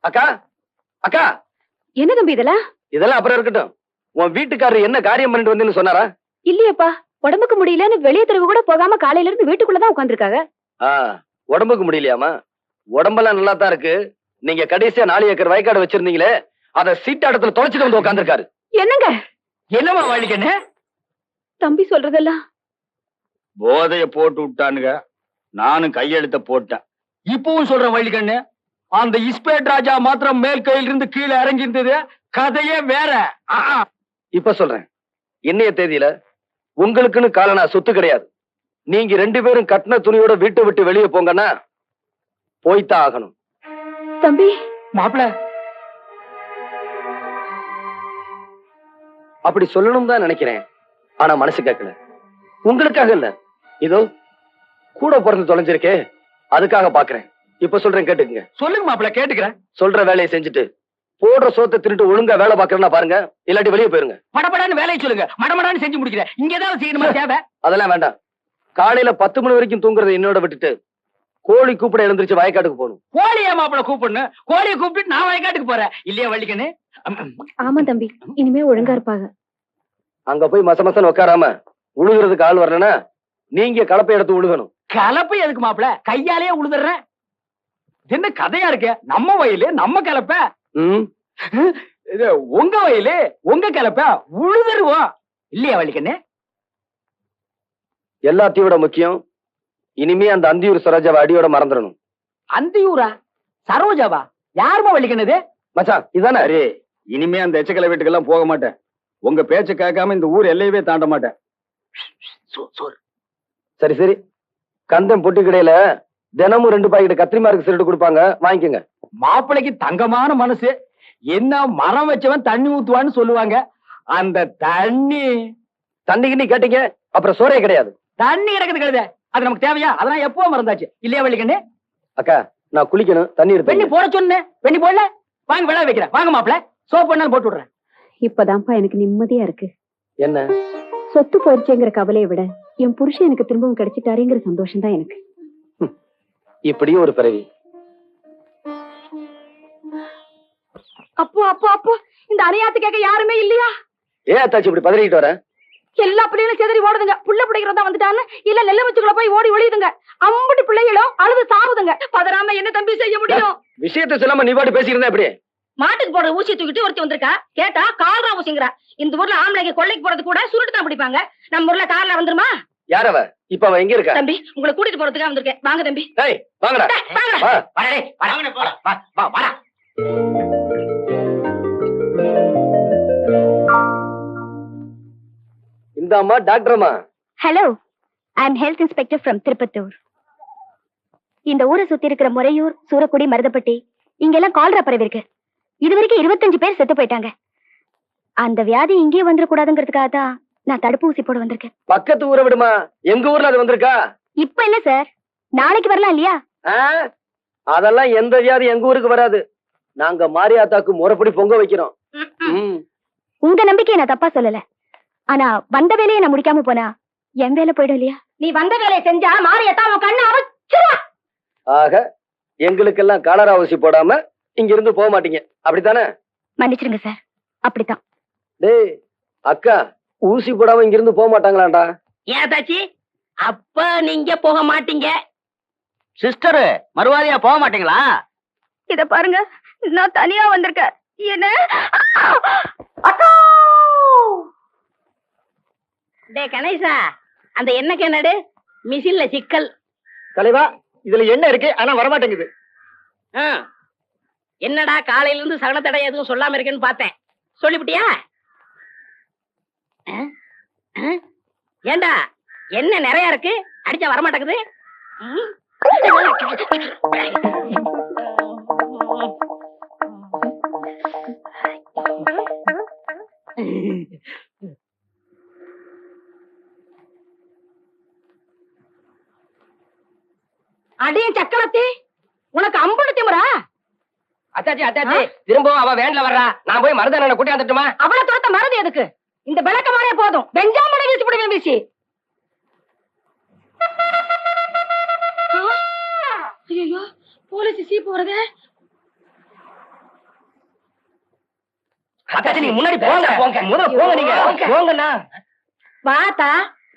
அக்கா அக்கா, என்ன தம்பி இதெல்லாம்? இதெல்லாம் அப்புறம் இருக்கட்டும். உன் வீட்டுக்காரர் என்ன காரியம் பண்ணிட்டு வந்தேன்னு சொன்னாரா? இல்லையப்பா, உடம்புக்கு முடியலன்னு வெளியே தெருவு கூட போகாம காலையில இருந்து வீட்டுக்குள்ளதான் உட்காந்துருக்காங்க. உடம்புக்கு முடியலையாமா? உடம்பெல்லாம் நல்லா தான் இருக்கு. நீங்க கடைசியா 4 ஏக்கர் வயக்காடு வச்சிருந்தீங்களே, அத சீட்டாடத்துல தொலைச்சிட்டு வந்து உட்காந்துருக்காரு. என்னங்க? என்னமா வழிக்கண்ணு? தம்பி சொல்றதெல்லாம் போதைய போட்டு விட்டானுங்க. நானும் கையெழுத்த போட்டேன். இப்பவும் சொல்றேன் வழிக்கண்ணு, அந்த இஸ்பேட் ராஜா மாத்திரம் மேல் கையில இருந்து கீழே இறங்கி இருந்தது. கதையே வேற. இப்ப சொல்றேன், இன்னைய தேதியில உங்களுக்குன்னு காலனா சொத்து கிடையாது. நீங்க 2 பேரும் கட்டின துணியோட வீட்டை விட்டு வெளியே போங்கன்னா போய்தான் ஆகணும். தம்பி. மாப்பிள அப்படி சொல்லணும் தான் நினைக்கிறேன். ஆனா மனசு கேட்கல. உங்களுக்காக இல்ல, இதோ கூட பிறந்து தொலைஞ்சிருக்கே அதுக்காக பாக்குறேன். இப்ப சொல்றேன், கேட்டுக்குங்க. சொல்லுங்க மாப்பிள, கேட்டுக்கிறேன். சொல்ற வேலையை செஞ்சுட்டு போடுற சோத்தை திருட்டு ஒழுங்கா வேலை பாக்குறேன்னா பாருங்க, இல்லாட்டி வெளியே போயிருங்க. படபடான்னு வேலையை சொல்லுங்க. மடமடான்னு செஞ்சு முடிக்கிறேன். இங்க ஏதாவது செய்யணுமா? தேவை அதெல்லாம் வேண்டாம். காலையில 10 மணி வரைக்கும் தூங்குறதை என்னோட விட்டுட்டு கோழி கூப்பிட எழுந்திருச்சு வயக்காட்டுக்கு போகணும். கோழியா மாப்பிள கூப்பிடணும்? கோழியை கூப்பிட்டு நான் வயக்காட்டுக்கு போறேன் இல்லையா வள்ளிக்கண்ணு? ஆமா தம்பி, இனிமே ஒழுங்கா இருப்பாங்க. அங்க போய் மசமசன்னு உட்காராம உழுகுறதுக்கு ஆள் வரலன்னா நீங்க கலப்பை எடுத்து உழுகணும். கலப்பை எதுக்கு மாப்பிள? கையாலேயே உழுதுறேன். என்ன கதையா இருக்கு? நம்ம வயலு நம்ம கலப்ப, உங்க வயலு உங்க கலப்ப, உழுதுருவோம் இல்லையா வள்ளிக்கண்ணு? எல்லாத்தையும் விட முக்கியம், இனிமே அந்த அந்தியூர் சரோஜாவை அடியோட மறந்துடணும். அந்தியூரா? சரோஜாவா? யாருமா வள்ளிக்கண்ணது? மச்சான் இதானே? அரே, இனிமே அந்த எச்சக்கலை வீட்டுக்கெல்லாம் போக மாட்டேன். உங்க பேச்ச கேட்காம இந்த ஊர் எல்லையவே தாண்ட மாட்டேன். சரி சரி, கந்தம் பொட்டி கடையில தினமும் 2 பாக்கெட் கத்திரிமாருக்கு சிரட்டு கொடுப்பாங்க, வாங்கிக்கோங்க. மாப்பிளைக்கு தங்கமான மனசு. என்ன மரம் வச்சவன் தண்ணி ஊத்துவான்னு சொல்லுவாங்க. அந்த தண்ணிக்கு கேட்டீங்க அப்புறம் சோறே கிடையாது. தண்ணி கிடக்குது கிடையாது, அது நமக்கு தேவையா? அதெல்லாம் எப்போ மறந்தாச்சு இல்லையா வள்ளிக்கண்ணு? அக்கா, நான் குளிக்கணும், தண்ணி எடுத்து பெண்ணி போட சொன்னேன். பெண்ணி போடல, வாங்க விளைய வைக்கிறேன். வாங்க மாப்பிள, சோப் பண்ணாலும் போட்டு விடுறேன். இப்பதான்ப்பா எனக்கு நிம்மதியா இருக்கு. என்ன? சொத்து போயிடுச்சேங்கிற கவலையை விட என் புருஷன் எனக்கு திரும்பவும் கிடைச்சிட்டாருங்கிற சந்தோஷம் தான் எனக்கு. இப்படியும் ஒரு பிறவி. அப்போ அப்போ அப்போ இந்த அணையாத்து கேட்க யாருமே இல்லையா? ஏன் அத்தாச்சி இப்படி பதறிக்கிட்டு வர? எல்லா பிள்ளைகளும் செதறி ஓடுதுங்க. புள்ள பிடிக்கிறதா வந்துட்டான்னு இல்ல நெல்ல வச்சுக்குள்ள போய் ஓடி ஒளியுதுங்க. அம்புட்டு பிள்ளைகளும் அழுது சாவுதுங்க. பதறாம என்ன தம்பி செய்ய முடியும்? விஷயத்தை சொல்லாம நீ பாட்டு பேசிக்கிறதா எப்படி? மாட்டுக்கு போடுற ஊசியை தூக்கிட்டு ஒருத்தி வந்திருக்கா. கேட்டா கால்ரா ஊசிங்கிறா. இந்த ஊர்ல ஆம்பளைக்கு கொள்ளைக்கு போறது கூட சுருட்டு தான் பிடிப்பாங்க. நம்ம ஊர்ல கார்ல வந்துருமா? யார் அவ? இப்ப அவ எங்க இருக்கா? தம்பி, உங்களை கூட்டிட்டு போறதுக்காக வந்திருக்கேன். வாங்க தம்பி. டேய் வாங்கடா. வாடா. இந்த அம்மா டாக்டர் அம்மா. Hello, I am health inspector from Tirupattur. இந்த ஊரை சுத்தி இருக்கிற முறையூர், சூரக்குடி, மருதப்பட்டி இங்கெல்லாம் கால்ரா பரவி இருக்கு. இதுவரைக்கும் 25 பேர் செத்து போயிட்டாங்க. அந்த வியாதி இங்கே வந்துடக்கூடாதுங்கிறதுக்காக தான் நான் தடுப்பூசி போட வந்திருக்கேன். பக்கத்து ஊரை விடுமா, எங்க ஊர்ல அது வந்திருக்கா. இப்ப இல்ல சார், நாளைக்கு வரலாம் இல்லையா? அதெல்லாம் எந்த வியாதி எங்க ஊருக்கு வராது. நாங்க மாரியாத்தாக்கு முறைப்படி பொங்க வைக்கிறோம். உங்க நம்பிக்கையை நான் தப்பா சொல்லல. ஆனா வந்த வேலையை நான் முடிக்காம போனா என் வேலை போயிடும் இல்லையா? நீ வந்த வேலையை செஞ்சா மாரியாத்தா உன் கண்ணு அவச்சிருவா. ஆக எங்களுக்கெல்லாம் காலரா ஊசி போடாம இங்க இருந்து போக மாட்டீங்க, அப்படித்தானே? மன்னிச்சிருங்க சார், அப்படித்தான். டேய் அக்கா, ஊசி போடாம இங்க இருந்து போக மாட்டாங்களாண்டா? ஏதாச்சி, அப்ப நீங்க போக மாட்டீங்க? சிஸ்டர் மறுவாதியா போக மாட்டீங்களா? இத பாருங்க, நான் தனியா வந்திருக்கேன். என்ன டே கணேசா, அந்த எண்ணெய் கிணடு மிஷின்ல சிக்கல். தலைவா, இதுல என்ன இருக்கு ஆனா வரமாட்டேங்குது. என்னடா காலையில இருந்து சகன தடை எதுவும் சொல்லாம இருக்கேன்னு பார்த்தேன். சொல்லிவிட்டியா? ஏண்டா என்ன நிறைய இருக்கு, அடிச்சா வரமாட்டேங்குது. அடிய சக்கரத்தி, உனக்கு அம்புடு திமுறா? அத்தாச்சி திரும்பவும் அவ வேன்ல வர்றா. நான் போய் மருதான கூட்டி வந்துட்டுமா? அவளை துரத்த மறதி எதுக்கு? இந்த விளக்கமானே போதும். பெஞ்சாமனை வீசி போடுவேன் வீசி. ஐயோ, போலீஸ் சீ போறதே. அத்தாச்சி நீங்க முன்னாடி போங்க போங்க முதல்ல போங்க நீங்க போங்கண்ணா. வாத்தா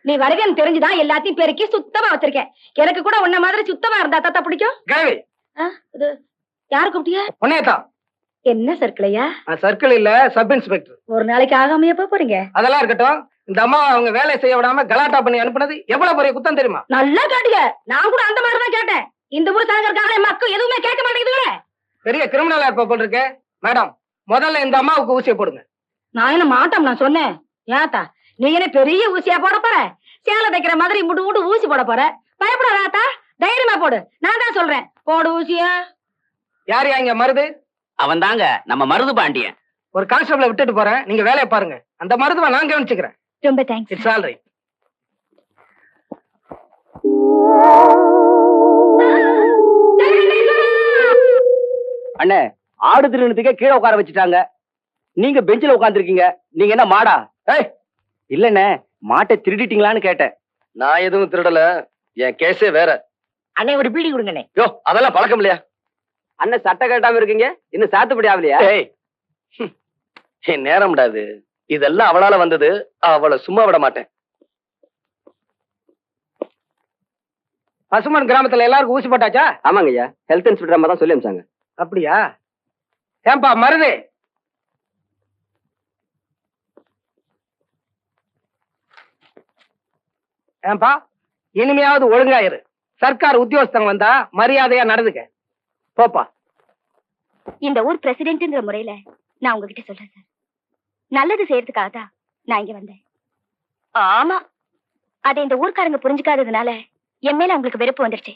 நீ வருகன்னு தெரிஞ்சுதான் எல்லாத்தையும் பெருக்கி சுத்தமா வச்சிருக்கேன். எனக்கு கூட உன்ன மாதிரி சுத்தமா இருந்தா தாத்தா பிடிக்கும். கிழவி இது யாரு கூப்பிட்டியா? உன்னையத்தான். என்ன சர்க்கிளையா? சர்க்கிள் இல்ல, சப் இன்ஸ்பெக்டர். ஒரு நாளைக்கு ஆகாமையே போறீங்க. அதெல்லாம் இருக்கட்டும். இந்த அம்மா அவங்க வேலை செய்ய விடாம கலாட்டா பண்ணி அனுப்புனது எவ்வளவு பெரிய குத்தம் தெரியுமா? நல்லா கேட்டீங்க. நான் கூட அந்த மாதிரி தான் கேட்டேன். இந்த ஊர் தலைவருக்காக மக்கள் எதுவுமே கேட்க மாட்டேங்குதுங்களே. பெரிய கிரிமினலா இருப்ப போல் இருக்கு. மேடம், முதல்ல இந்த அம்மாவுக்கு ஊசியை போடுங்க. நான் என்ன மாட்டோம் நான் சொன்னேன். ஏத்தா நீ என்ன பெரிய ஊசியா போட போற? சேலை தைக்கிற மாதிரி முட்டு முட்டு ஊசி போட போற? பயப்படாதா, தைரியமா போடு. நான் தான் சொல்றேன், போடு ஊசியா. யார் இங்க மருது? அவன் தாங்க நம்ம மருது பாண்டியன். ஒரு கான்ஸ்டபிளை விட்டுட்டு போறேன், நீங்க வேலையை பாருங்க. அந்த மருதுவை நான் கவனிச்சுக்கிறேன். ரொம்ப தேங்க்ஸ். It's all right. அண்ணே, ஆடு திருநத்துக்கே கீழே உட்கார வச்சுட்டாங்க. நீங்க பெஞ்சில உட்கார்ந்துருக்கீங்க. நீங்க என்ன மாடா? ஏய், இல்லண்ணே, மாட்டை திருடிட்டீங்களான்னு கேட்டேன். நான் எதுவும் திருடல. என் கேஸே வேற. அண்ணே ஒரு பீடி கொடுங்கண்ணே. யோ, அதெல்லாம் பழக்கம் இல்லையா? அண்ணன் சட்டை கட்டாம இருக்கீங்க, இன்னும் சாத்துப்படி ஆகலையா? ஏய், என் நேரம் விடாது. இதெல்லாம் அவளால வந்தது. அவளை சும்மா விட மாட்டேன். பசுமன் கிராமத்துல எல்லாருக்கும் ஊசி போட்டாச்சா? ஆமாங்க ஐயா, ஹெல்த் இன்ஸ்பெக்டர் அம்மா தான் சொல்லி அனுப்பிச்சாங்க. அப்படியா? ஏன்பா மருது, ஏன்பா இனிமையாவது ஒழுங்காயிரு. சர்க்கார் உத்தியோகஸ்தங்க வந்தா மரியாதையா நடந்துக்க. போப்பா. இந்த ஊர் பிரசிடென்ட்ங்கிற முறையில நான் உங்ககிட்ட சொல்றேன் சார். நல்லது செய்யறதுக்காக தான் நான் இங்க வந்தேன். ஆமா, அதை இந்த ஊர்க்காரங்க புரிஞ்சுக்காததுனால என் மேல உங்களுக்கு வெறுப்பு வந்துருச்சு.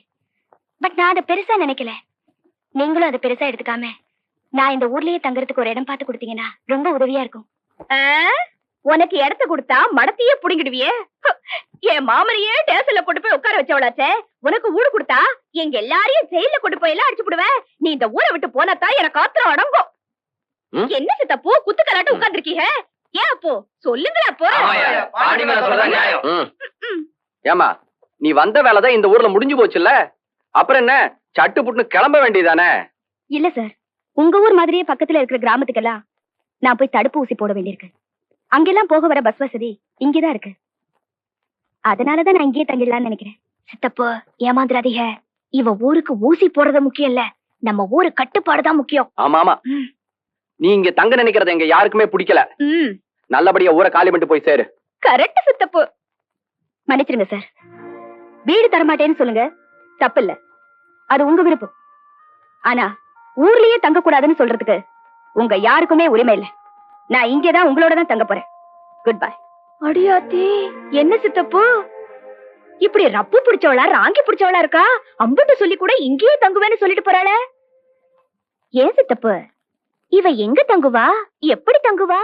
பட் நான் அதை பெருசா நினைக்கல. நீங்களும் அதை பெருசா எடுத்துக்காம நான் இந்த ஊர்லயே தங்கறதுக்கு ஒரு இடம் பார்த்து கொடுத்தீங்கன்னா ரொம்ப உதவியா இருக்கும். உனக்கு இடத்த கொடுத்தா மடத்தையே புடிங்கிடுவியே. என் மாமனையே டேசல்ல கொண்டு போய் உட்கார வச்சவளாச்சே. உனக்கு ஊடு கொடுத்தா எங்க எல்லாரையும் ஜெயில கொண்டு போய் எல்லாம் அடிச்சு விடுவேன். நீ இந்த ஊரை விட்டு போனத்தான் எனக்கு ஆத்திரம் அடங்கும். என்ன சித்தப்போ குத்துக்கலாட்டு உட்கார்ந்துருக்கீங்க? ஏன் அப்போ சொல்லுங்களா அப்போ. ஏமா, நீ வந்த வேலைதான் இந்த ஊர்ல முடிஞ்சு போச்சுல்ல, அப்புறம் என்ன சட்டு புட்டுன்னு கிளம்ப வேண்டியதானே? இல்ல சார், உங்க ஊர் மாதிரியே பக்கத்துல இருக்கிற கிராமத்துக்கெல்லாம் நான் போய் தடுப்பு ஊசி போட வேண்டியிருக்கு. அங்கெல்லாம் போக வர பஸ் வசதி இங்கதான் இருக்கு. அதனாலதான் நான் இங்கேயே தங்கிடலாம்னு நினைக்கிறேன். சித்தப்போ ஏமாந்துராதீங்க. இவ ஊருக்கு ஊசி போடுறது முக்கியம் இல்ல, நம்ம ஊரு கட்டுப்பாடுதான் முக்கியம். ஆமா ஆமா, நீ இங்க தங்க நினைக்கிறது எங்க யாருக்குமே பிடிக்கல. நல்லபடியா ஊரை காலி பண்ணிட்டு போய் சேரு. கரெக்ட் சித்தப்போ. மன்னிச்சிருங்க சார், வீடு தரமாட்டேன்னு சொல்லுங்க, தப்பு இல்ல, அது உங்க விருப்பம். ஆனா ஊர்லயே தங்க கூடாதுன்னு சொல்றதுக்கு உங்க யாருக்குமே உரிமை இல்ல. நான் இங்கேதான் உங்களோட தான் தங்க போறேன். Good bye. அடியாத்தி, என்ன சித்தப்போ இப்படி ரப்பு பிடிச்சவளா ராங்கி பிடிச்சவளா இருக்கா? அம்புட்டு சொல்லி கூட இங்கேயே தங்குவேன்னு சொல்லிட்டு போறாள. ஏன் சித்தப்பு, இவ எங்க தங்குவா, எப்படி தங்குவா?